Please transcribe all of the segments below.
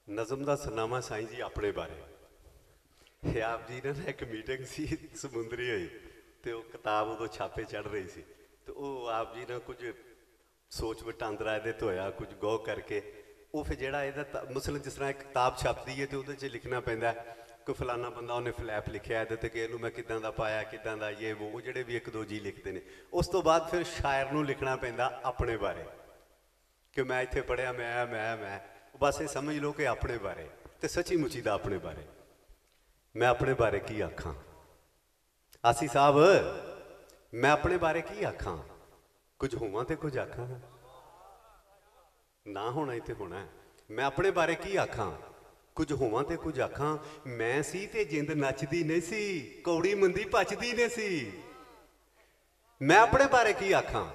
नज़म का सरनामा साईं जी अपने बारे आप जी ने एक मीटिंग सी समुंदरी हुई तो वो किताब उदों छापे चढ़ रही सी तो वो आप जी ने कुछ सोच वटांदरा ये होया कुछ गौ करके वो फिर जो मुसलिम जिस तरह एक किताब छपती है तो वो लिखना पैंदा कोई फलाना बंदा उन्हें फ्लैप लिखा है कि इनू मैं किदां दा पाया किदां दा ये वो जोड़े भी एक दो जी लिखते हैं उस तो बाद फिर शायर नू लिखना पैंदा अपने बारे कि मैं इत्थे पढ़िया मैं बस ये समझ लो कि अपने बारे तो सची मुची दा अपने बारे मैं अपने बारे की आखां आसी साहब मैं अपने बारे की आखां कुछ होवां ते कुछ आखां ना होना ही तो होना है मैं अपने बारे की आखां कुछ होवां ते कुछ आखां मैं सी ते जिंद नचदी नहीं सी कौड़ी मंदी पचदी नहीं सी मैं अपने बारे की आखां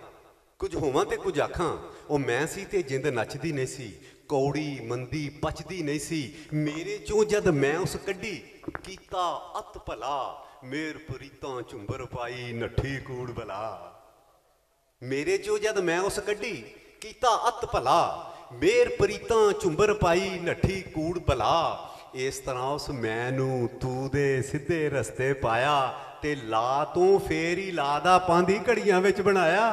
कुछ होवां ते कुछ आखां वो मैं सी ते जिंद नचदी नहीं सी कौड़ी मंदी पचदी नहीं सी मेरे चों जद मैं उस कड्डी कीता अत भला मेर प्रीतां झुंबर पाई नट्ठी कूड़ बला मेरे चों जद मैं उस कड्डी कीता अत भला मेर प्रीतां झुंबर पाई नट्ठी कूड़ बला इस तरह उस मैनू तू दे सीधे रस्ते पाया ते ला तू फेर ही ला दा पांदी घड़ियां विच बनाया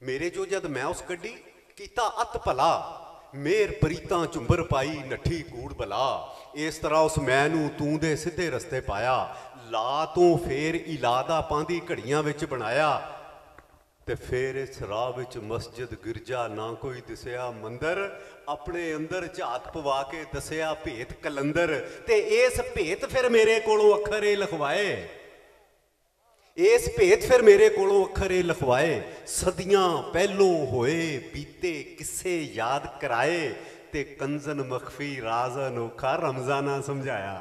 मेरे चों जद मैं उस कड्डी कीता अत भला मेर प्रीतां झुंबर पाई नट्ठी कूड़ बला इस तरह उस मैनू तू दे सीधे रस्ते पाया ला तू फेर इलादा पांदी घड़ियां विच बनाया ते फिर इस राह विच मस्जिद गिरजा ना कोई दिसया मंदिर अपने अंदर झात पवा के दसिया भेत कलंदर ते इस भेत फिर मेरे कोलों अखर लिखवाए इस भेत फिर मेरे कोलों अखर लिखवाए सदियां पहलों होए बीते किस्से याद कराए ते कंजन मखफी राज अनोखा रमजाना समझाया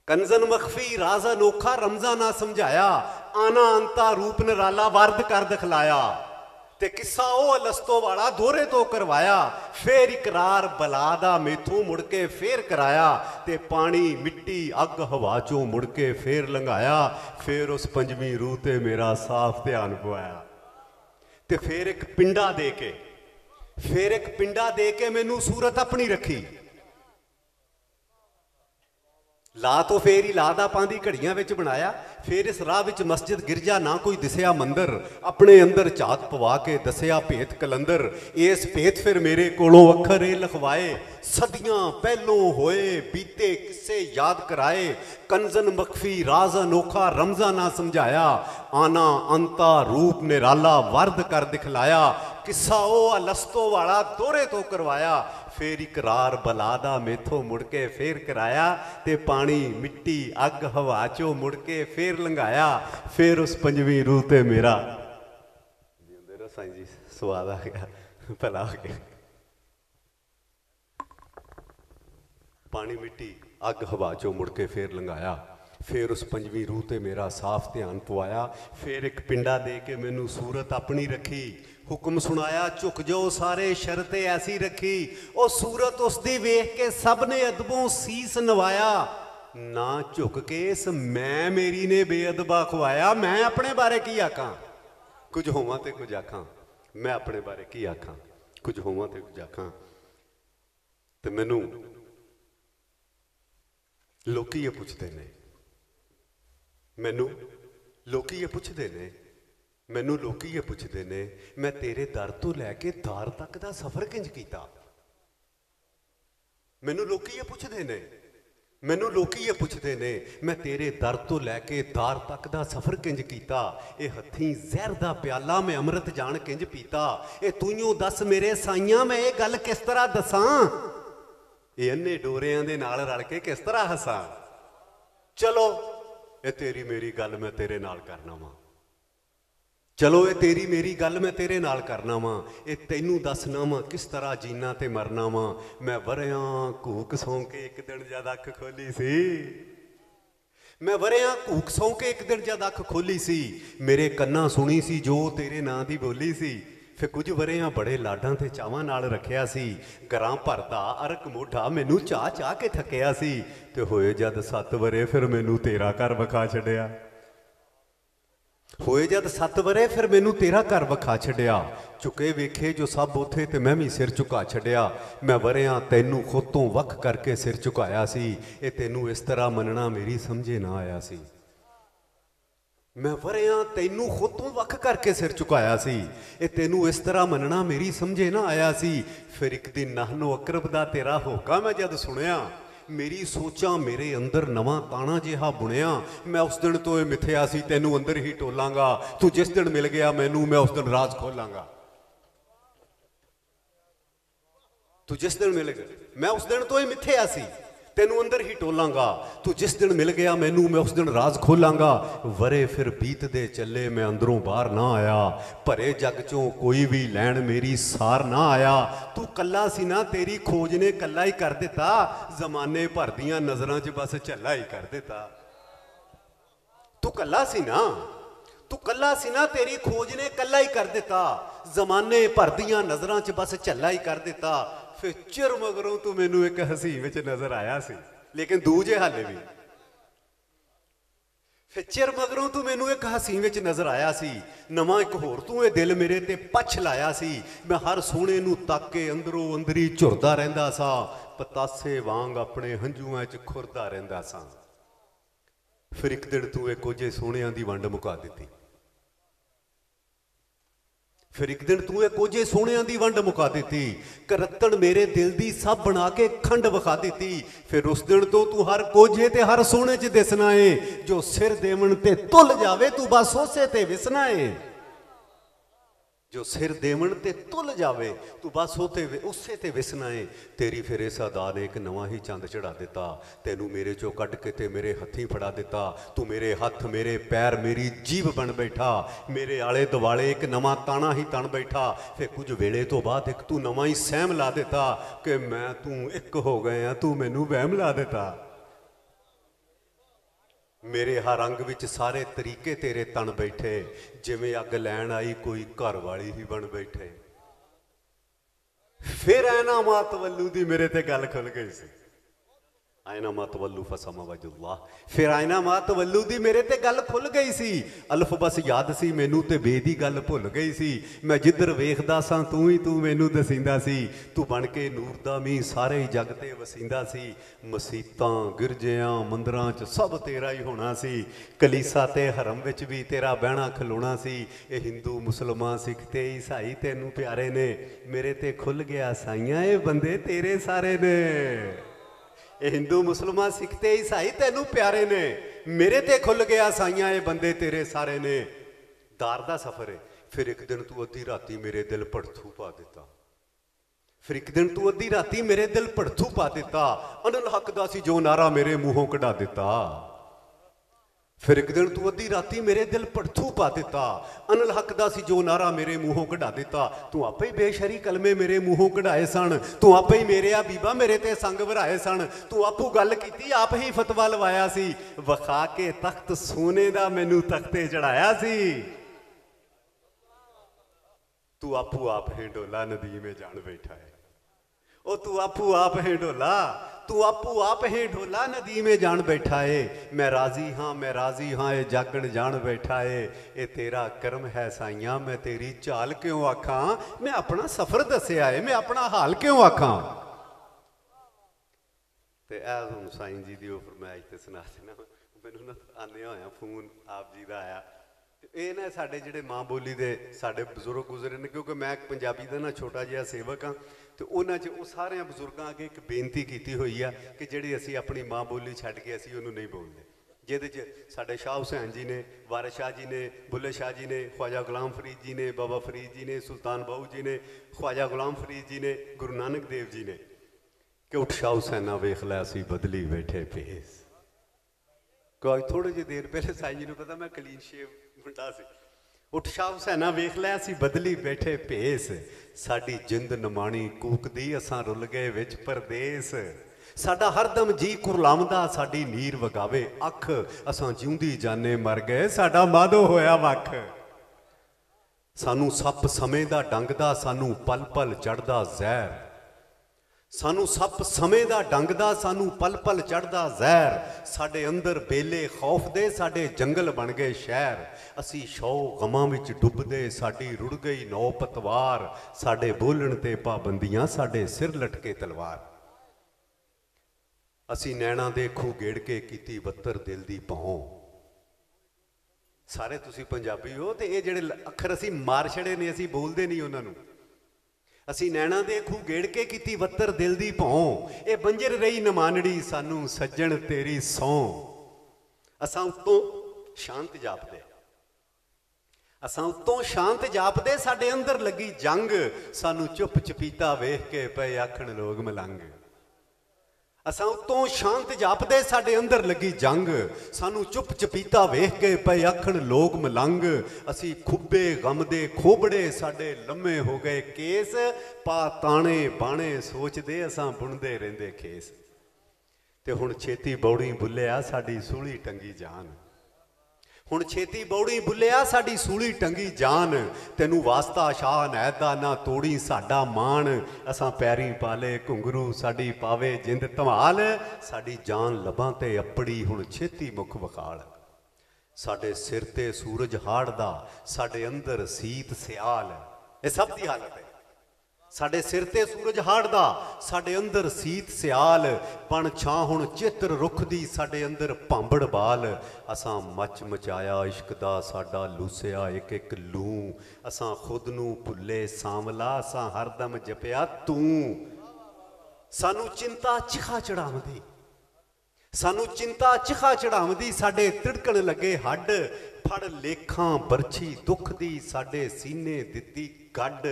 कंजन मखफी राज अनोखा रमजाना समझाया आना अंता रूप निराला वारद कर दिखलाया ते किस्सा ओ अलस्तो वाला दोहरे तो करवाया फिर इकरार बलादा मेथों मुड़ के फिर कराया ते पानी मिट्टी अग हवा चों मुड़ के फिर लंघाया फिर उस पंजवीं रूह ते मेरा साफ ध्यान पवाया ते फिर एक पिंडा दे के मैनू सूरत अपनी रखी ला तो फेर ही लादा पांदी घड़ियां विच बनाया फिर इस राह विच मस्जिद गिरजा ना कोई दिसया मंदिर अपने अंदर झात पवा के दसिया भेत कलंदर इस भेत फिर मेरे कोलों अखर लिखवाए सदियां पहलों होए बीते किस्से याद कराए कंजन मखफी राज अनोखा रमजाना समझाया आना अंता रूप निराला वर्द कर दिखलाया किस्सा ओ अलस्तो वाला दोहरे तो करवाया फिर इकरार बलादा मेथों मुड़ के फिर कराया ते पानी मिट्टी अग हवा चो मुड़ के फिर लंघाया फिर उस पंजवीं रूह ते मेरा साईं जी स्वाद आ गया भला हो गया पानी मिट्टी अग हवा चो मुड़ के फिर लंघाया फिर उस पंजवीं रूह ते मेरा साफ ध्यान पवाया फिर एक पिंडा दे के मैनू सूरत अपनी रखी हुक्म सुनाया झुक जाओ सारे शर्त ऐसी रखी और सूरत उसदी वेख के सब ने अदबों सीस नवाया ना झुक के इस मैं मेरी ने बेअदबा खुआया मैं अपने बारे की आखां कुछ होवां ते कुछ आखां मैं अपने बारे की आखां कुछ होवां ते कुछ आखां ते मैनू लोकी ये पुछदे ने मैनू लोकी ये पुछदे ने मैनू लोकी ये पुछदे ने मैं तेरे दर तो लैके दार तक दा सफर किंज कीता मैनू लोकी ये पुछदे ने मैनू लोकी ये पुछदे ने मैं तेरे दर तो लैके दार तक दा सफर किंज कीता ये हथीं जहर दा प्याला मैं अमृत जान किंज पीता ये तूइयों दस मेरे साइयां मैं ये गल किस तरह दसां ये अन्ने डोरियां दे नाल रल के किस तरह हसां चलो ये तेरी मेरी गल मैं तेरे नाल करना वा चलो ये तेरी मेरी गल मैं तेरे नाल करना वा ये तैनू दसना वा किस तरह जीना ते मरना वा मैं वरियां घूक सौ के एक दिन जद अख खोली सी मैं वरियां घूक सौ के एक दिन जद अख खोली सी मेरे कन्ना सुनी सी जो तेरे नां दी बोली सी फिर कुछ वरियां बड़े लाडां ते चावां नाल रखिया सी घरां भरदा अरक मोढा मैनू चाह चाह के थकिया सी ते होए जद 7 वरे फिर मैनू तेरा घर विखा छड्डिया ਹੋਏ ਜਦ 7 ਵਰੇ ਫਿਰ ਮੈਨੂੰ ਤੇਰਾ ਘਰ ਵਿਖਾ ਛੱਡਿਆ, ਝੁਕੇ ਵੇਖੇ ਜੋ ਸਭ ਉਥੇ ਤੇ ਮੈਂ ਵੀ ਸਿਰ ਝੁਕਾ ਛੱਡਿਆ। ਮੈਂ ਵਰਿਆਂ ਤੈਨੂੰ ਖੁਦ ਤੋਂ ਵੱਖ ਕਰਕੇ ਸਿਰ ਝੁਕਾਇਆ ਸੀ, ਇਹ ਤੈਨੂੰ ਇਸ ਤਰ੍ਹਾਂ ਮੰਨਣਾ ਮੇਰੀ ਸਮਝੇ ਨਾ ਆਇਆ ਸੀ। ਮੈਂ ਵਰਿਆਂ ਤੈਨੂੰ ਖੁਦ ਤੋਂ ਵੱਖ ਕਰਕੇ ਸਿਰ ਝੁਕਾਇਆ ਸੀ, ਇਹ ਤੈਨੂੰ ਇਸ ਤਰ੍ਹਾਂ ਮੰਨਣਾ ਮੇਰੀ ਸਮਝੇ ਨਾ ਆਇਆ ਸੀ। ਫਿਰ ਇੱਕ ਦਿਨ ਨਾਹਨੋ ਅਕਰਬ ਦਾ ਤੇਰਾ ਹੋਕਾ ਮੈਂ ਜਦ ਸੁਣਿਆ, ਮੇਰੀ ਸੋਚਾਂ ਮੇਰੇ ਅੰਦਰ ਨਵਾਂ ਤਾਣਾ ਜਿਹਾ ਬੁਣਿਆ। ਮੈਂ ਉਸ ਦਿਨ ਤੋਂ ਇਹ ਮਿੱਥਿਆ ਸੀ ਤੈਨੂੰ ਅੰਦਰ ਹੀ ਟੋਲਾਂਗਾ, ਤੂੰ ਜਿਸ ਦਿਨ ਮਿਲ ਗਿਆ ਮੈਨੂੰ ਮੈਂ ਉਸ ਦਿਨ ਰਾਜ਼ ਖੋਲਾਂਗਾ। ਤੂੰ ਜਿਸ ਦਿਨ ਮਿਲ ਗਿਆ ਮੈਂ ਉਸ ਦਿਨ ਤੋਂ ਇਹ ਮਿੱਥਿਆ ਸੀ ਤੈਨੂੰ ਅੰਦਰ ਹੀ ਟੋਲਾਂਗਾ, ਤੂੰ ਜਿਸ ਦਿਨ ਮਿਲ ਗਿਆ ਮੈਨੂੰ ਮੈਂ ਉਸ ਦਿਨ ਰਾਜ਼ ਖੋਲਾਂਗਾ। ਵਰੇ ਫਿਰ ਬੀਤਦੇ ਚੱਲੇ ਮੈਂ ਅੰਦਰੋਂ ਬਾਹਰ ਨਾ ਆਇਆ, ਭਰੇ ਜੱਗ ਚੋਂ ਕੋਈ ਵੀ ਲੈਣ ਮੇਰੀ ਸਾਰ ਨਾ ਆਇਆ। ਤੂੰ ਕੱਲਾ ਸੀ ਨਾ ਤੇਰੀ ਖੋਜ ਨੇ ਕੱਲਾ ਹੀ ਕਰ ਦਿੱਤਾ, ਜ਼ਮਾਨੇ ਭਰ ਦੀਆਂ ਨਜ਼ਰਾਂ 'ਚ ਬਸ ਝੱਲਾ ਹੀ ਕਰ ਦਿੱਤਾ। ਤੂੰ ਕੱਲਾ ਸੀ ਨਾ, ਤੂੰ ਕੱਲਾ ਸੀ ਨਾ ਤੇਰੀ ਖੋਜ ਨੇ ਕੱਲਾ ਹੀ ਕਰ ਦਿੱਤਾ, ਜ਼ਮਾਨੇ ਭਰ ਦੀਆਂ ਨਜ਼ਰਾਂ 'ਚ ਬਸ ਝੱਲਾ ਹੀ ਕਰ ਦਿੱਤਾ। ਫਿਰ ਚਿਰ ਮਗਰੋਂ ਤੂੰ ਮੈਨੂੰ ਇੱਕ ਹਸੀਨ ਵਿੱਚ ਨਜ਼ਰ ਆਇਆ ਸੀ, ਲੇਕਿਨ ਦੂਜੇ ਹਾਲੇ ਵੀ। ਫਿਰ ਚਿਰ ਮਗਰੋਂ ਤੂੰ ਮੈਨੂੰ ਇੱਕ ਹਸੀਨ ਵਿੱਚ ਨਜ਼ਰ ਆਇਆ ਸੀ, ਨਵਾਂ ਇੱਕ ਹੋਰ ਤੂੰ ਇਹ ਦਿਲ ਮੇਰੇ ਤੇ ਪੱਛ ਲਾਇਆ ਸੀ। ਮੈਂ ਹਰ ਸੋਹਣੇ ਨੂੰ ਤੱਕ ਕੇ ਅੰਦਰੋਂ ਅੰਦਰੀ ਝੁਰਦਾ ਰਹਿੰਦਾ ਸਾਂ, ਪਤਾਸੇ ਵਾਂਗ ਆਪਣੇ ਹੰਝੂਆਂ 'ਚ ਖੁਰਦਾ ਰਹਿੰਦਾ ਸਾਂ। ਫਿਰ ਇੱਕ ਦਿਨ ਤੂੰ ਇਹ ਕੋਝੇ ਸੋਹਣਿਆਂ ਦੀ ਵੰਡ ਮੁਕਾ ਦਿੱਤੀ, ਫਿਰ ਇੱਕ ਦਿਨ ਤੂੰ ਇਹ ਕੋਝੇ ਸੋਹਣਿਆਂ ਦੀ ਵੰਡ ਮੁਕਾ ਦਿੱਤੀ, ਕਰਤਣ ਮੇਰੇ ਦਿਲ ਦੀ ਸਭ ਬਣਾ ਕੇ ਖੰਡ ਵਿਖਾ ਦਿੱਤੀ। ਫਿਰ ਉਸ ਦਿਨ ਤੋਂ ਤੂੰ ਹਰ ਕੋਝੇ ਤੇ ਹਰ ਸੋਹਣੇ 'ਚ ਦਿਸਣਾ ਏ, ਜੋ ਸਿਰ ਦੇਵਣ ਤੇ ਤੁੱਲ ਜਾਵੇ ਤੂੰ ਬਸ ਉਸੇ ਤੇ ਵਿਸਣਾ ਏ। ਜੋ ਸਿਰ ਦੇਵਣ ਤੇ ਤੁੱਲ ਜਾਵੇ ਤੂੰ ਬਸ ਉਸੇ ਤੇ ਵਿਸਣਾ ਏ। ਤੇਰੀ ਫਿਰ ਇਸ ਅਦਾ ਨੇ ਇੱਕ ਨਵਾਂ ਹੀ ਚੰਦ ਚੜਾ ਦਿੱਤਾ, ਤੈਨੂੰ ਮੇਰੇ ਚੋਂ ਕੱਢ ਕੇ ਤੇ ਮੇਰੇ ਹੱਥੀਂ ਫੜਾ ਦਿੱਤਾ। ਤੂੰ ਮੇਰੇ ਹੱਥ ਮੇਰੇ ਪੈਰ ਮੇਰੀ ਜੀਭ ਬਣ ਬੈਠਾ, ਮੇਰੇ ਆਲੇ ਦੁਆਲੇ ਇੱਕ ਨਵਾਂ ਤਾਣਾ ਹੀ ਤਣ ਬੈਠਾ। ਫਿਰ ਕੁਝ ਵੇਲੇ ਤੋਂ ਬਾਅਦ ਇੱਕ ਤੂੰ ਨਵਾਂ ਹੀ ਸਹਿਮ ਲਾ ਦਿੱਤਾ ਕਿ ਮੈਂ ਤੂੰ ਇੱਕ ਹੋ ਗਏ ਆ, ਤੂੰ ਮੈਨੂੰ ਵਹਿਮ ਲਾ ਦਿੱਤਾ। ਮੇਰੇ ਹਰ ਰੰਗ ਵਿੱਚ ਸਾਰੇ ਤਰੀਕੇ ਤੇਰੇ ਤਣ ਬੈਠੇ, ਜਿਵੇਂ ਅੱਗ ਲੈਣ ਆਈ ਕੋਈ ਘਰ ਵਾਲੀ ਹੀ ਬਣ ਬੈਠੇ। ਫਿਰ ਐਨਾ ਮਾਤਵੱਲੂ ਦੀ ਮੇਰੇ ਤੇ ਗੱਲ ਖੁੱਲ ਗਈ ਸੀ, ਆਇਨਾ ਮਾਤਵੱਲੂ ਫਸਮਾ ਵਜੁल्लाह। ਫਿਰ ਆਇਨਾ ਮਾਤਵੱਲੂ ਦੀ ਮੇਰੇ ਤੇ ਗੱਲ ਖੁੱਲ ਗਈ ਸੀ, ਅਲਫ ਬਸ ਯਾਦ ਸੀ ਮੈਨੂੰ ਤੇ ਬੇ ਦੀ ਗੱਲ ਭੁੱਲ ਗਈ ਸੀ। ਮੈਂ ਜਿੱਧਰ ਵੇਖਦਾ ਸਾਂ ਤੂੰ ਹੀ ਤੂੰ ਮੈਨੂੰ ਦਸੀਂਦਾ ਸੀ, ਤੂੰ ਬਣ ਕੇ ਨੂਰ ਦਾ ਮੀਂਹ ਸਾਰੇ ਹੀ ਜੱਗ ਤੇ ਵਸੀਂਦਾ ਸੀ। ਮਸੀਤਾਂ ਗਿਰਜਿਆਂ ਮੰਦਰਾਂ 'ਚ ਸਭ ਤੇਰਾ ਹੀ ਹੋਣਾ ਸੀ, ਕਲੀਸਾ ਤੇ ਹਰਮ ਵਿੱਚ ਵੀ ਤੇਰਾ ਬਹਿਣਾ ਖਲੋਣਾ ਸੀ। ਇਹ ਹਿੰਦੂ ਮੁਸਲਮਾਨ ਸਿੱਖ ਤੇ ਈਸਾਈ ਤੈਨੂੰ ਪਿਆਰੇ ਨੇ, ਮੇਰੇ ਤੇ ਖੁੱਲ ਗਿਆ ਸਾਈਆਂ ਇਹ ਬੰਦੇ ਤੇਰੇ ਸਾਰੇ ਨੇ। ਇਹ ਹਿੰਦੂ ਮੁਸਲਮਾਨ ਸਿੱਖ ਤੇ ਈਸਾਈ ਤੈਨੂੰ ਪਿਆਰੇ ਨੇ, ਮੇਰੇ ਤੇ ਖੁੱਲ ਗਿਆ ਸਾਈਆਂ ਇਹ ਬੰਦੇ ਤੇਰੇ ਸਾਰੇ ਨੇ। ਦਾਰ ਦਾ ਸਫ਼ਰ ਹੈ। ਫਿਰ ਇੱਕ ਦਿਨ ਤੂੰ ਅੱਧੀ ਰਾਤੀ ਮੇਰੇ ਦਿਲ ਭੜਥੂ ਪਾ ਦਿੱਤਾ, ਫਿਰ ਇੱਕ ਦਿਨ ਤੂੰ ਅੱਧੀ ਰਾਤੀ ਮੇਰੇ ਦਿਲ ਭੜਥੂ ਪਾ ਦਿੱਤਾ। ਅਨਲ ਹੱਕ ਦਾ ਸੀ ਜੋ ਨਾਰਾ ਮੇਰੇ ਮੂੰਹੋਂ ਕਢਾ ਦਿੱਤਾ। ਫਿਰ ਇੱਕ ਦਿਨ ਤੂੰ ਅੱਧੀ ਰਾਤੀ ਮੇਰੇ ਦਿਲ ਭੜਥੂ ਪਾ ਦਿੱਤਾ, ਅਨਲ ਹੱਕ ਦਾ ਸੀ ਜੋ ਨਾਰਾ ਮੇਰੇ ਮੂੰਹੋਂ ਕਢਾ ਦਿੱਤਾ। ਤੂੰ ਆਪੇ ਹੀ ਬੇਸ਼ਰੀ ਕਲਮੇ ਮੇਰੇ ਮੂੰਹੋਂ ਕਢਾਏ ਸਨ, ਤੂੰ ਆਪੇ ਹੀ ਮੇਰੇ ਆ ਬੀਬਾ ਮੇਰੇ ਤੇ ਸੰਗ ਵਰਾਏ ਸਨ। ਤੂੰ ਆਪੂ ਗੱਲ ਕੀਤੀ ਆਪ ਹੀ ਫਤਵਾ ਲਵਾਇਆ ਸੀ, ਵਿਖਾ ਕੇ ਤਖਤ ਸੋਨੇ ਦਾ ਮੈਨੂੰ ਤਖਤੇ ਚੜਾਇਆ ਸੀ। ਤੂੰ ਆਪੂ ਆਪ ਹੈ ਢੋਲਾ ਨਦੀ ਮੇਂ ਜਾਣ ਬੈਠਾ ਹੈ, ਉਹ ਤੂੰ ਆਪੂ ਆਪ ਹੈ ਢੋਲਾ, तू आपू आप है ढोला नदी में जान बैठा है। मैं राजी हाँ ये जागण जान बैठा है। ये तेरा कर्म है साइया मैं तेरी चाल क्यों आखा, मैं अपना सफर दसिया है मैं अपना हाल क्यों आखा। ते हुण साईं जी दी फरमाइश ते सुना देना, मैनूं ना आने होया फोन आप जी दा आया। ये ना साडे जिहड़े माँ बोली दे साडे बजुर्ग गुजरे ने, क्योंकि मैं पंजाबी दा ना छोटा जिहा सेवक हाँ, तो उन्हां च वो सारे बजुर्गों अगे एक बेनती की हुई है कि जिहड़ी असीं अपनी माँ बोली छड्ड के असीं उहनूं नहीं बोलते। जिहदे च साडे शाह हुसैन जी ने, वारिस शाह जी ने, बुल्ले शाह जी ने, ख्वाजा गुलाम फरीद जी ने, बाबा फरीद जी ने, सुल्तान बाहू जी ने, ख्वाजा गुलाम फरीद जी ने, गुरु नानक देव जी ने कि उठ शाह हुसैना वेख लै असीं बदली बैठे भेस। कोई थोड़ी जी देर पहले साईं जी नूं पता मैं क्लीन शेव मुंडा सी। उठ शाह हुसैना वेख लै असीं बदली बैठे भेस, साडी जिंद नमाणी कूकदी असां रुल गए विच परदेस। साडा हरदम जी कुरलामदा साडी नीर वगावे अख, असां जिउंदी जाने मर गए साडा मादो होया वख। सानू सप समय दा डंगदा सानू पल पल चढ़दा जहर, सानू सप समय दा डंगदा, सानू पल पल चढ़दा जहर। साडे अंदर बेले खौफ दे, साडे जंगल बन गए शहर। असी शौ गमां विच डुबदे, साडी रुड़ गई नौ पतवार। साडे बोलण ते पाबंदियां, साडे सिर लटके तलवार। असी नैणा दे खूह गेड़ के कीती बत्तर दिल दी भौं। सारे तुसी पंजाबी हो ते ये जिहड़े अखर असी मार छड़े ने, असी बोलदे नहीं उन्हां नूं। असी नैणा दे खूह गेड़ के कीती बत्तर दिल दी भौं। ये बंजर रही नमानड़ी, सानू सज्जण तेरी सौं। असां उत्तों शांत जापदे, असां उत्तों शांत जापदे, साडे अंदर लगी जंग। सानू चुप चपीता वेख के पे आखण लोग मलंग। असां उत्तों शांत जापदे, साडे अंदर लगी जंग। सानू चुप चपीता वेख के पे आखण लोग मलंग। असी खुब्बे गम दे खोबड़े, साडे लम्मे हो गए केस। पा ताणे बाणे सोचदे, असां बुणदे रहिंदे खेस। ते हुण छेती बौड़ी बुल्लिया, साडी सूली टंगी जान। हुण छेती बौड़ी बुल्लिया, साडी सूली टंगी जान। तेनू वास्ता शाह नैत दा, ना तोड़ी साडा मान। असां पैरी पाले घुंगरू, साडी पावे जिंद धमाल। साडी जान लबां ते अपड़ी, हुण छेती मुख विखाल। साडे सिर ते सूरज हाड़दा, साडे अंदर सीत सियाल। ये सब दी हालत है। साडे सिर ते सूरज हाड़दा, साडे अंदर सीत सियाल। बन छां हुण चित्र रुख दी, साडे अंदर भांबड़ बाल। असां मच मचाया इश्क दा, साडा लूसिया एक एक लूं। असां खुद नूं भुल्ले सांवला, असां हरदम जपिया तूं। सानू चिंता चिखा चढ़ावदी, सानू चिंता चिखा चढ़ावदी। साडे तिड़कण लगे हड्ड, फड़ लेखां बरछी दुख दी, साडे सीने दित्ती गड्ड।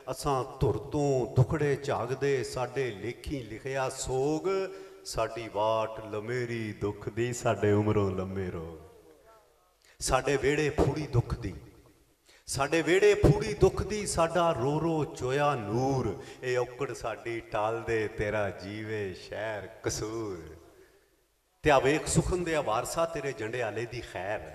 असां धुर तों दुखड़े झागदे, साडे लेखी लिखिया सोग। साडी वाट लमेरी दुख दी, साडे उमरों लम्मे रोग। साडे वेड़े फूड़ी दुख दी, साडे वेड़े फूड़ी दुख दी। साडा रो रो चोया नूर। ए औकड़ साडी टाल दे, तेरा जीवे शहर कसूर। ते आवेख सुखन दे वारसा, तेरे जंडे आले दी खैर।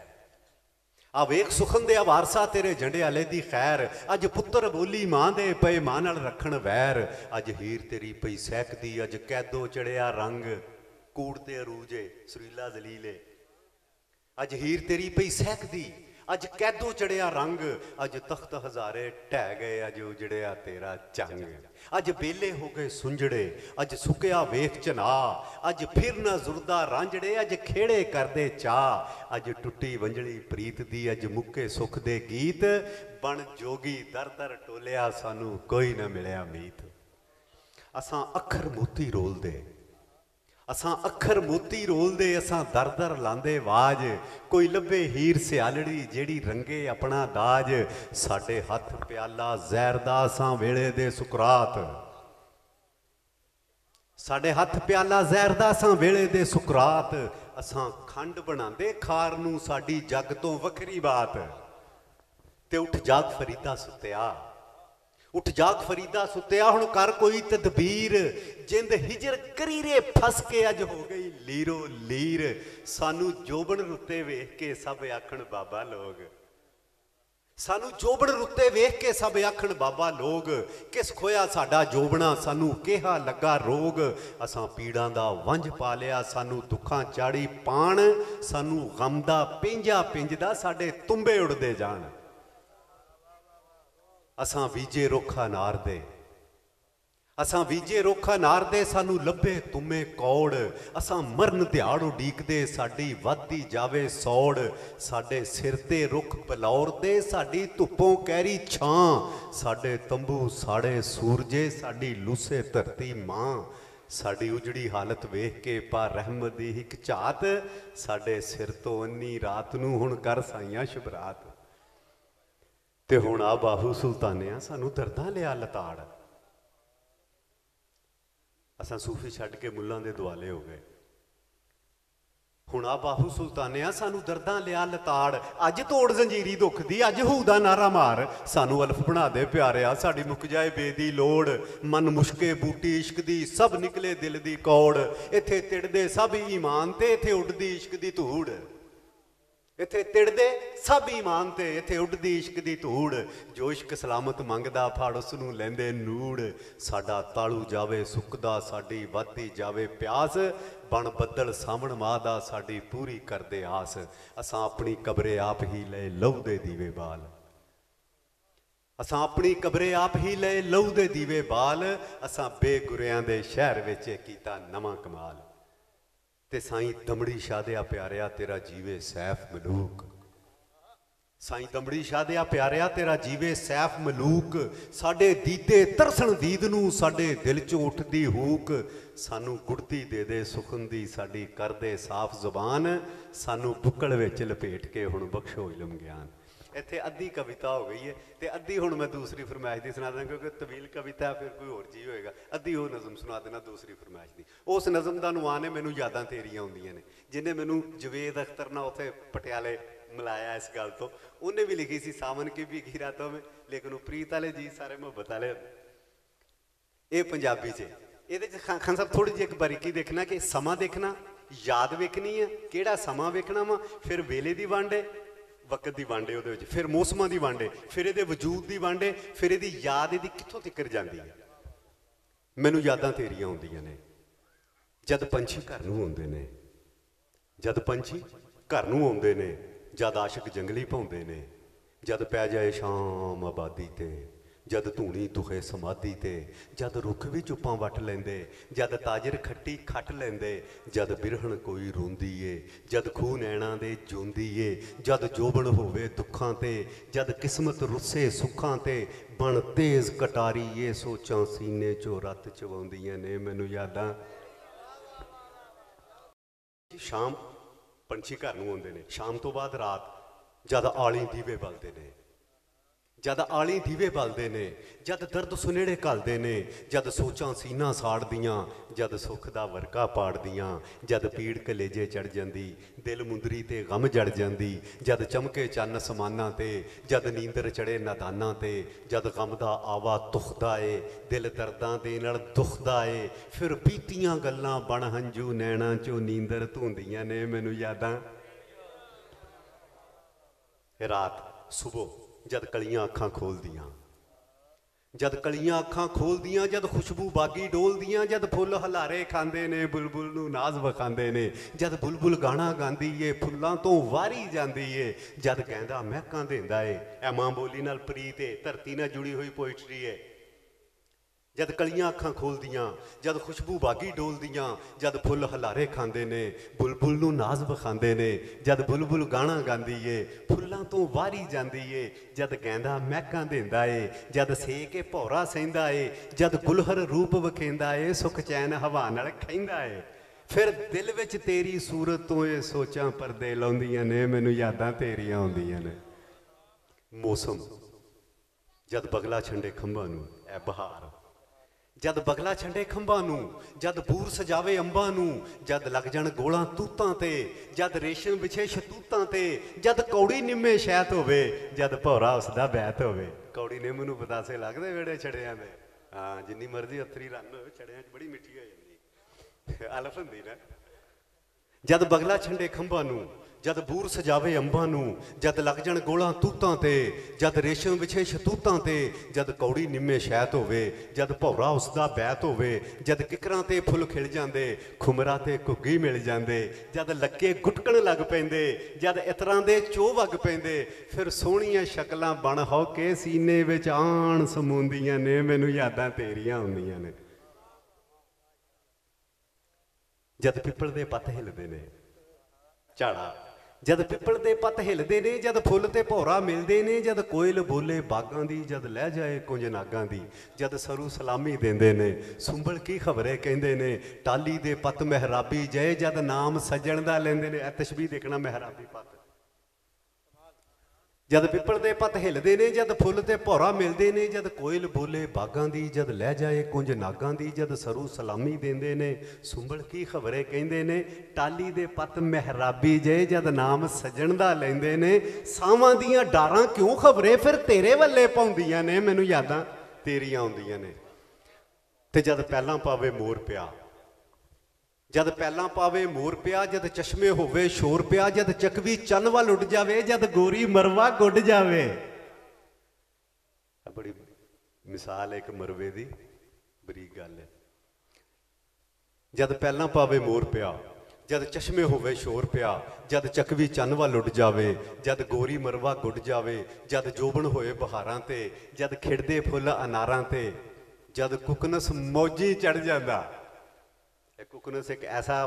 आ वेख सुखन दे वारसा, तेरे जंडे आले दी खैर। अज पुत्र बोली मां दे, पे मां नाल रखण वैर। अज हीर तेरी पई सहकदी, अज कैदो चढ़िया रंग। कूड़ ते अरूजे सुरीला दलीले। अज हीर तेरी पई सहकदी, अज कैदो चढ़िया रंग। अज तख्त हजारे ढह गए, अज उजड़िया तेरा चंग। अज बेले हो गए सुंजड़े, अज सुकिया वेख चना। अज फिर न जुरदा रांझड़े, अज खेड़े करदे चा। अज टुटी वंजली प्रीत दी, अज मुक्के सुख दे गीत। बन जोगी दर दर टोलिया, सानू कोई न मिलिया मीत। असां अखर मोती रोल दे, असां अखर मोती रोल दे। असां दर दर लांदे वाज। कोई लभे हीर सियालड़ी, जेड़ी रंगे अपना दाज। साडे हथ प्याला जहर दा, असां वेले दे सुकरात। साडे हथ प्याला जहर दा, असां वेले दे सुकरात। असां खंड बनांदे खार नूं, साडी जग तो वखरी बात। ते उठ जाग फरीदा सुत्तिया, उठ जाग फरीदा सुत्तिया। हुण कर कोई तदबीर, जिंद हिजर करीरे फस के अज हो गई लीरो लीर। सानू जोबन रुते वेख के सब आखण बाबा लोग। सानू जोबन रुते वेख के सब आखण बाबा लोग। किस खोया साडा जोबना, सानू केहा लगा रोग। असां पीड़ां दा वंज पा लिया, सानू दुखां चाड़ी पाण। सानू गम दा पेंजा पिंजदा, साडे तुंबे उड़दे जान। असां बीजे रोखा नार दे, असां बीजे रोखा नार दे। सानू लभे तुमे कौड़। असां मरन दिहाड़ उडीकदे, साडी वधदी जावे सौड़। साडे सिर ते रुख पलौर दे, साडी धुप्पों कैरी छां। साडे तंबू साड़े सूरजे, साडी लूसे धरती मां। साडी उजड़ी हालत वेख के पा रहमत दी हिक झात। साडे सिर तो अन्नी रात नूं, हुण कर साइयां शुभरात। ते हुण आ बाहू सुल्तानिया, सानू दर्दां लिया लताड़। असां सूफी छड्ड के मुल्लां दे दुआले हो गए। हुण आ बाहू सुल्तानिया, सानू दर्दां लिया लताड़। अज तोड़ जंजीरी दुख दी, अज हू दा नारा मार। सानू अल्फ बना दे प्यारिया, साडी मुक जाए बेदी लोड़। मन मुश्के बूटी इश्क दी, सब निकले दिल दी कौड़। इत्थे तिड़दे सब ईमान ते, इत्थे उड़दी इश्क दी धूड़। इत्थे तिड़दे सब ईमान ते, इत्थे उड्डदी इश्क दी धूड़, जो इश्क सलामत मंगदा फड़ उसनूं लैंदे नूड़। साडा तालू जावे सुकदा साडी वधदी जावे प्यास, बण बद्दल सावण माह दा साडी पूरी करदे आस। असां अपनी कबरे आप ही ले लहू दे दीवे बाल, असां अपनी कबरे आप ही ले लहू दे दीवे बाल। असां बेगुरियां दे शहर विच कीता नवां कमाल। ते साईं दमड़ी शाह दिया प्यारिया तेरा जीवे सैफ मलूक, साईं दमड़ी शाह दिया प्यारिया तेरा जीवे सैफ मलूक। साडे दीदे तरसण दीद नूं साडे दिल चों उठदी हूक। सानू गुड़ती दे दे सुखन दी साडी कर दे साफ जुबान, सानू बुक्कल विच लपेट के हुण बख्शो इलम ज्ञान। इत्थे अद्धी कविता हो गई है तो अद्धी हुण मैं दूसरी फरमाइश की सुना देना, क्योंकि तवील कविता फिर कोई होर चीज़ होएगा। अद्धी वो नज़म सुना देना दूसरी फरमाइश की। उस नज़म का नुआन है मैनू यादां तेरियां आउंदियां ने, जिन्हें मैनू जवेद अख्तर ना उत्थे पटियाले मिलाया इस गल तो। उन्हें भी लिखी सी सावन की भी रातों में, लेकिन वो प्रीत वाले जी सारे मुहब्बत वाले। ये पंजाबी च ये खान साहब थोड़ी जी एक बारीकी देखना कि समा देखना, याद वेखनी है किहड़ा समा वेखना वा, फिर वेले की वंड है, वक्त की वंड है, फिर मौसमां की वंड है, फिर ये वजूद की वंड है, फिर ये याद ये कितों तिकर जाती है। मैनू यादां तेरियां आउंदियां ने जद पंछी घर नूं आउंदे ने, जद पंछी घर नूं आउंदे ने, जद आशिक जंगली पाउंदे ने, जद पै जाए शाम आबादी ते, जद धूनी दुखे समाधी ते, जद रुख भी चुप्पां वट लेंदे, जद ताजर खट्टी खट लेंदे, जद बिरहण कोई रोंदी ए, जद खूह नैणा दे जोंदी ए, जद जोबन होवे दुखां ते, जद किस्मत रुस्से सुखां ते, बण तेज कटारी ये सोचां सीने चो रत चवाउंदियां ने। मैनू यादां शाम पंछी घर नूं आउंदे ने, शाम तो बाद रात जद आली दीवे बलदे ने, जद आली दीवे बलदे ने, जद दर्द सुनेड़े घलदे ने, जद सोचां सीना साड़दियां, जद सुख दा वरका पाड़दियां, जद पीड़ कलेजे चढ़ जांदी, दिल मुंदरी ते गम जड़ जांदी, जद चमके चन्न समाना ते, जद नींदर चढ़े नादाना ते, जद गम दा आवा तुखदा ए, दिल दर्दां दे नाल दुखदा ए, फिर बीतियां गल्लां बण हंजू नैणां चों नींदर धोंदियां ने। मैनू यादां रात सुबह जद कलियां अखां खोल दियां, जद कलियां अखां खोल दियां, जद खुशबू बागी डोल दियां, जद फुल हलारे खांदे ने, बुलबुल नूं नाज वखांदे ने, जद बुलबुल गाना गांदी ए, फुल्लां तो वारी जांदी ए, जद कहंदा महकां देंदा ए, ऐ मां बोली नाल प्रीत ए, धरती नाल जुड़ी हुई पोइट्री है। जद कलियां अखां खोल दियां, जद खुशबू बागी डोल दियां, जद फुल हलारे खांदे ने, बुलबुल नूं नाज वखांदे ने, जद बुलबुल गाना गांदी ए, फुल्लां तो वारी जांदी ए, जद गैंदा महकां देंदा ए, जद से के भौरा सहिंदा ए, जद गुलहर रूप वखेंदा ए, सुख चैन हवा नाल खैंदा ए, फिर दिल विच तेरी सूरत तो ये सोचां परदे लाउंदियां ने। मैनू यादां तेरियां आउंदियां ने। मौसम जद बगला छंडे खंभां नूं, ऐ बहार, जद बगला छंडे खंभां नूं, जद बूर सजावे अंबां नूं, जद लग जाण गोलां तूतां ते, जद रेशम विछे शतूतां ते, जद कौड़ी निम्मे शैत होवे, जद भौरा उसदा बैत होवे। कौड़ी निम्म नूं पतासे लगदे वेड़े छड़ियां दे। हाँ, जिन्नी मर्जी अथरी रन होवे, छड़ियां च बड़ी मिट्ठी हो जांदी अलफ हुंदी ना। जद बगला छंडे खंभां नूं, जद बूर सजावे अंबां नूं, जद लग जाण गोलां तूतां ते, जद रेशम विछे शतूतां ते, जद कौड़ी निम्मे शैत होवे, जद भौरा उसदा बैत होवे, जद किकरां ते फुल खिल जांदे, खुमरा ते घुग्गी मिल जांदे, जद लक्के गुटकण लग पैंदे, जद इतरां दे चो वग पैंदे, फिर सोहणियां शक्लां बण हो के सीने विच आण समूंदियां ने। मैनू यादां तेरियां आउंदियां ने। जद पिपल दे पत्त हिलदे ने, झाड़ा, जद पिपल दे पत्त हिलदे ने, जद फुल ते भौरा मिलदे ने, जद कोयल बोले बागां दी, जद लह जाए कुंज नागां दी, जद सरू सलामी देंदे ने, सुंबल की खबरे कहंदे ने, टाली दे पत्त महराबी जय, जद नाम सजण दा लैंदे ने। तशबीह देखना, महराबी पत्त, जद पिपल दे पत्त हिलदे ने, जद फुल ते भौरा मिलदे ने, जद कोयल बोले बागां दी, जद लह जाए कुंज नागां दी, जद सरू सलामी देंदे ने, सुंबल की खबरे कहंदे ने, टाली दे पत्त महराबी जे, जद नाम सजण दा लैंदे ने, सावां दियां डारां क्यों खबरे फिर तेरे वल्ले पाउंदियां ने। मैनू यादां तेरियां आउंदियां ने। ते जद पहलां पावे मोर पिया, ਜਦ ਪਹਿਲਾਂ ਪਾਵੇ ਮੋਰ ਪਿਆ, ਜਦ ਚਸ਼ਮੇ ਹੋਵੇ ਸ਼ੋਰ ਪਿਆ, ਜਦ ਚੱਕਵੀ ਚੰਨ ਵੱਲ ਉੱਡ ਜਾਵੇ, ਜਦ ਗੋਰੀ ਮਰਵਾ ਗੁੱਡ ਜਾਵੇ। ਬੜੀ ਮਿਸਾਲ ਹੈ ਇੱਕ ਮਰਵੇ ਦੀ, ਬਰੀਕ ਗੱਲ ਹੈ। ਜਦ ਪਹਿਲਾਂ ਪਾਵੇ ਮੋਰ ਪਿਆ, ਜਦ ਚਸ਼ਮੇ ਹੋਵੇ ਸ਼ੋਰ ਪਿਆ, ਜਦ ਚੱਕਵੀ ਚੰਨ ਵੱਲ ਉੱਡ ਜਾਵੇ, ਜਦ ਗੋਰੀ ਮਰਵਾ ਗੁੱਡ ਜਾਵੇ, ਜਦ ਜੋਬਨ ਹੋਏ ਬਹਾਰਾਂ ਤੇ, ਜਦ ਖਿੜਦੇ ਫੁੱਲ ਅਨਾਰਾਂ ਤੇ, ਜਦ ਕੁਕਨਸ ਮੌਜੀ ਚੜ ਜਾਂਦਾ। ਇਹ ਕੁਕਨਸ ਇੱਕ ਐਸਾ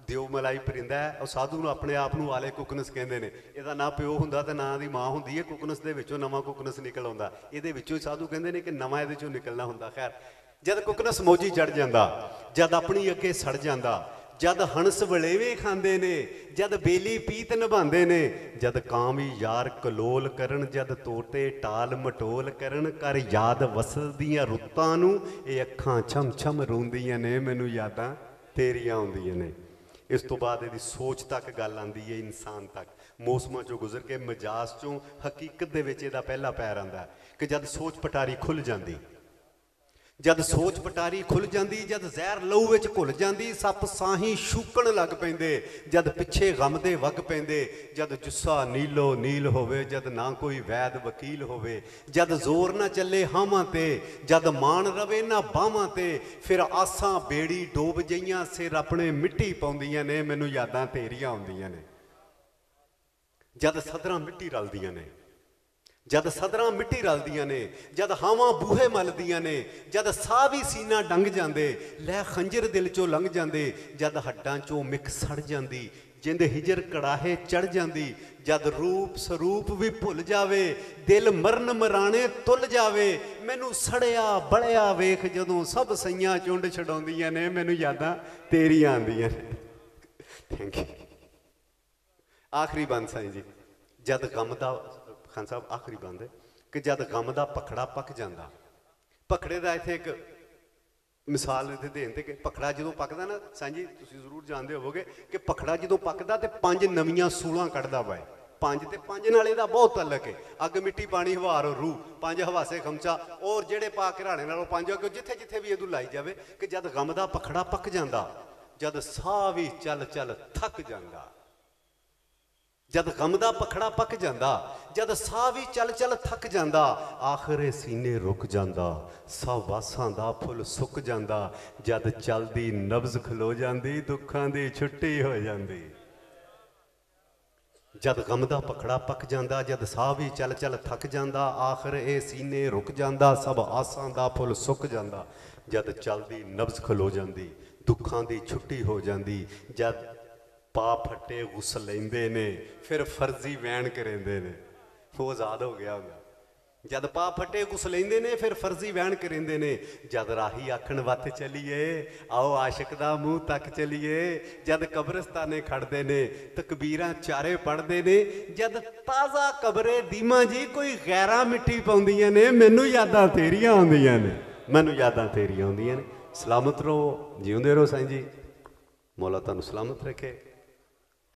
ਦਿਓ ਮਲਾਈ ਪਰਿੰਦਾ ਹੈ, ਉਹ ਸਾਧੂ ਨੂੰ ਆਪਣੇ ਆਪ ਨੂੰ ਵਾਲੇ ਕੁਕਨਸ ਕਹਿੰਦੇ ਨੇ। ਇਹਦਾ ਨਾ ਪਿਓ ਹੁੰਦਾ ਤੇ ਨਾ ਦੀ ਮਾਂ ਹੁੰਦੀ ਹੈ। ਕੁਕਨਸ ਦੇ ਵਿੱਚੋਂ ਨਵਾਂ ਕੁਕਨਸ ਨਿਕਲ ਆਉਂਦਾ, ਇਹਦੇ ਵਿੱਚੋਂ ਹੀ ਸਾਧੂ ਕਹਿੰਦੇ ਨੇ ਕਿ ਨਵਾਂ ਇਹਦੇ ਚੋਂ ਨਿਕਲਣਾ ਹੁੰਦਾ। ਖੈਰ, ਜਦ ਕੁਕਨਸ ਮੌਜੀ ਚੜ ਜਾਂਦਾ, ਜਦ ਆਪਣੀ ਅੱਗੇ ਸੜ ਜਾਂਦਾ, ਜਦ ਹੰਸ ਵਲੇਵੇਂ ਖਾਂਦੇ ਨੇ, ਜਦ ਬੇਲੀ ਪੀਤ ਨਿਭਾਉਂਦੇ ਨੇ, ਜਦ ਕਾਮੀ ਯਾਰ ਕਲੋਲ ਕਰਨ, ਜਦ ਤੋਤੇ ਟਾਲ ਮਟੋਲ ਕਰਨ, ਕਰ ਯਾਦ ਵਸਦੀਆਂ ਰੁੱਤਾਂ ਨੂੰ, ਇਹ ਅੱਖਾਂ ਛਮ ਛਮ ਰੋਂਦੀਆਂ ਨੇ, ਮੈਨੂੰ ਯਾਦਾਂ ਤੇਰੀਆਂ ਆਉਂਦੀਆਂ ਨੇ। ਇਸ ਤੋਂ ਬਾਅਦ ਇਹਦੀ ਸੋਚ ਤੱਕ ਗੱਲ ਆਉਂਦੀ ਹੈ, ਇਨਸਾਨ ਤੱਕ। ਮੌਸਮਾਂ ਚੋਂ ਗੁਜ਼ਰ ਕੇ ਮਜਾਜ਼ ਚੋਂ ਹਕੀਕਤ ਦੇ ਵਿੱਚ ਇਹਦਾ ਪਹਿਲਾ ਪੈਰ ਆਉਂਦਾ ਕਿ ਜਦ ਸੋਚ ਪਟਾਰੀ ਖੁੱਲ੍ਹ ਜਾਂਦੀ, ਜਦ ਸੋਚ ਪਟਾਰੀ ਖੁੱਲ੍ਹ ਜਾਂਦੀ, ਜਦ ਜ਼ਹਿਰ ਲਹੂ ਵਿੱਚ ਘੁਲ ਜਾਂਦੀ, ਸੱਪ ਸਾਹੀਂ ਸ਼ੂਕਣ ਲੱਗ ਪੈਂਦੇ, ਜਦ ਪਿੱਛੇ ਗਮ ਦੇ ਵਗ ਪੈਂਦੇ, ਜਦ ਜੁੱਸਾ ਨੀਲੋ ਨੀਲ ਹੋਵੇ, ਜਦ ਨਾ ਕੋਈ ਵੈਦ ਵਕੀਲ ਹੋਵੇ, ਜਦ ਜ਼ੋਰ ਨਾ ਚੱਲੇ ਹਾਵਾਂ ਤੇ, ਜਦ ਮਾਣ ਰਵੇ ਨਾ ਬਾਹਾਂ ਤੇ, ਫਿਰ ਆਸਾਂ ਬੇੜੀ ਡੋਬ ਜਈਆਂ, ਸਿਰ ਆਪਣੇ ਮਿੱਟੀ ਪਾਉਂਦੀਆਂ ਨੇ, ਮੈਨੂੰ ਯਾਦਾਂ ਤੇਰੀਆਂ ਆਉਂਦੀਆਂ ਨੇ। ਜਦ ਸਦਰਾਂ ਮਿੱਟੀ ਰਲਦੀਆਂ ਨੇ, ਜਦ ਸਦਰਾਂ ਮਿੱਟੀ ਰਲਦੀਆਂ ਨੇ, ਜਦ ਹਾਵਾਂ ਬੂਹੇ ਮਲਦੀਆਂ ਨੇ, ਜਦ ਸਾਹ ਵੀ ਸੀਨਾ ਡੰਗ ਜਾਂਦੇ, ਲੈ ਖੰਜਰ ਦਿਲ ਚੋਂ ਲੰਘ ਜਾਂਦੇ, ਜਦ ਹੱਡਾਂ ਚੋਂ ਮਿੱਕ ਸੜ ਜਾਂਦੀ, ਜਿੰਦ ਹਿਜਰ ਕੜਾਹੇ ਚੜ ਜਾਂਦੀ, ਜਦ ਰੂਪ ਸਰੂਪ ਵੀ ਭੁੱਲ ਜਾਵੇ, ਦਿਲ ਮਰਨ ਮਰਾਣੇ ਤੁੱਲ ਜਾਵੇ, ਮੈਨੂੰ ਸੜਿਆ ਬਲਿਆ ਵੇਖ ਜਦੋਂ ਸਭ ਸਈਆਂ ਚੁੰਡ ਛਡਾਉਂਦੀਆਂ ਨੇ, ਮੈਨੂੰ ਯਾਦਾਂ ਤੇਰੀਆਂ ਆਉਂਦੀਆਂ ਨੇ। Thank you. ਆਖਰੀ ਬੰਦ ਸਾਈਂ ਜੀ, ਜਦ ਗਮ ਦਾ, ਖਾਨ ਸਾਹਿਬ ਆਖਰੀ ਬੰਦ ਹੈ ਕਿ ਜਦ ਗਮ ਦਾ ਪਖੜਾ ਪੱਕ ਜਾਂਦਾ। ਪਖੜੇ ਦਾ ਇੱਥੇ ਇੱਕ ਮਿਸਾਲ ਇੱਥੇ ਦੇਣ ਤੇ ਕਿ ਪਖੜਾ ਜਦੋਂ ਪੱਕਦਾ ਨਾ ਸਾਈਂ ਜੀ, ਤੁਸੀਂ ਜ਼ਰੂਰ ਜਾਣਦੇ ਹੋਵੋਗੇ ਕਿ ਪਖੜਾ ਜਦੋਂ ਪੱਕਦਾ ਤੇ 5 ਨਵੀਆਂ ਸੂਲਾਂ ਕੱਢਦਾ ਵਾ। 5 ਤੇ 5 ਨਾਲ ਇਹਦਾ ਬਹੁਤ ਤਾਲਕ ਹੈ। ਅੱਗ ਮਿੱਟੀ ਪਾਣੀ ਹਵਾ ਔਰ ਰੂਹ, 5 ਹਵਾਸੇ ਖਮਚਾ, ਔਰ ਜਿਹੜੇ ਪਾ ਕੇ ਰਾਣੇ ਨਾਲੋਂ 5 ਅੱਗੇ, ਜਿੱਥੇ ਜਿੱਥੇ ਵੀ ਇਹਨੂੰ ਲਾਈ ਜਾਵੇ ਕਿ ਜਦ ਗਮ ਦਾ ਪਖੜਾ ਪੱਕ ਜਾਂਦਾ, ਜਦ ਸਾਹ ਵੀ ਚੱਲ ਚੱਲ ਥੱਕ ਜਾਂਦਾ, ਜਦ ਗਮ ਦਾ ਪਖੜਾ ਪੱਕ ਜਾਂਦਾ, ਜਦ ਸਾਹ ਵੀ ਚੱਲ ਚੱਲ ਥੱਕ ਜਾਂਦਾ, ਆਖਰੇ ਸੀਨੇ ਰੁਕ ਜਾਂਦਾ, ਸਭ ਵਾਸਾਂ ਦਾ ਫੁੱਲ ਸੁੱਕ ਜਾਂਦਾ, ਜਦ ਚੱਲਦੀ ਨਬਜ਼ ਖਲੋ ਜਾਂਦੀ, ਦੁੱਖਾਂ ਦੀ ਛੁੱਟੀ ਹੋ ਜਾਂਦੀ। ਜਦ ਗਮ ਦਾ ਪਖੜਾ ਪੱਕ ਜਾਂਦਾ, ਜਦ ਸਾਹ ਵੀ ਚੱਲ ਚੱਲ ਥੱਕ ਜਾਂਦਾ, ਆਖਰ ਇਹ ਸੀਨੇ ਰੁਕ ਜਾਂਦਾ, ਸਭ ਆਸਾਂ ਦਾ ਫੁੱਲ ਸੁੱਕ ਜਾਂਦਾ, ਜਦ ਚੱਲਦੀ ਨਬਜ਼ ਖਲੋ ਜਾਂਦੀ, ਦੁੱਖਾਂ ਦੀ ਛੁੱਟੀ ਹੋ ਜਾਂਦੀ, ਜਦ ਪਾ ਫੱਟੇ ਗੁੱਸ ਲੈਂਦੇ ਨੇ, ਫਿਰ ਫਰਜ਼ੀ ਵੈਣ ਕਰਿੰਦੇ ਨੇ, ਉਹ ਆਜ਼ਾਦ ਹੋ ਗਿਆ ਹੁੰਦਾ। ਜਦ ਪਾ ਫੱਟੇ ਗੁੱਸ ਲੈਂਦੇ ਨੇ, ਫਿਰ ਫਰਜ਼ੀ ਵੈਣ ਕਰਿੰਦੇ ਨੇ, ਜਦ ਰਾਹੀ ਆਖਣ ਵੱਤ ਚਲੀਏ, ਆਓ ਆਸ਼ਿਕ ਦਾ ਮੂੰਹ ਤੱਕ ਚਲੀਏ, ਜਦ ਕਬਰਸਤਾਨੇ ਖੜਦੇ ਨੇ, ਤਕਬੀਰਾਂ ਚਾਰੇ ਪੜ੍ਹਦੇ ਨੇ, ਜਦ ਤਾਜ਼ਾ ਕਬਰੇ ਦੀਮਾ ਜੀ ਕੋਈ ਗੈਰਾਂ ਮਿੱਟੀ ਪਾਉਂਦੀਆਂ ਨੇ, ਮੈਨੂੰ ਯਾਦਾਂ ਤੇਰੀਆਂ ਆਉਂਦੀਆਂ ਨੇ, ਮੈਨੂੰ ਯਾਦਾਂ ਤੇਰੀਆਂ ਆਉਂਦੀਆਂ ਨੇ। ਸਲਾਮਤ ਰਹੋ, ਜਿਉਂਦੇ ਰਹੋ ਸਾਈਂ ਜੀ, ਮੌਲਾ ਤੁਹਾਨੂੰ ਸਲਾਮਤ ਰੱਖੇ।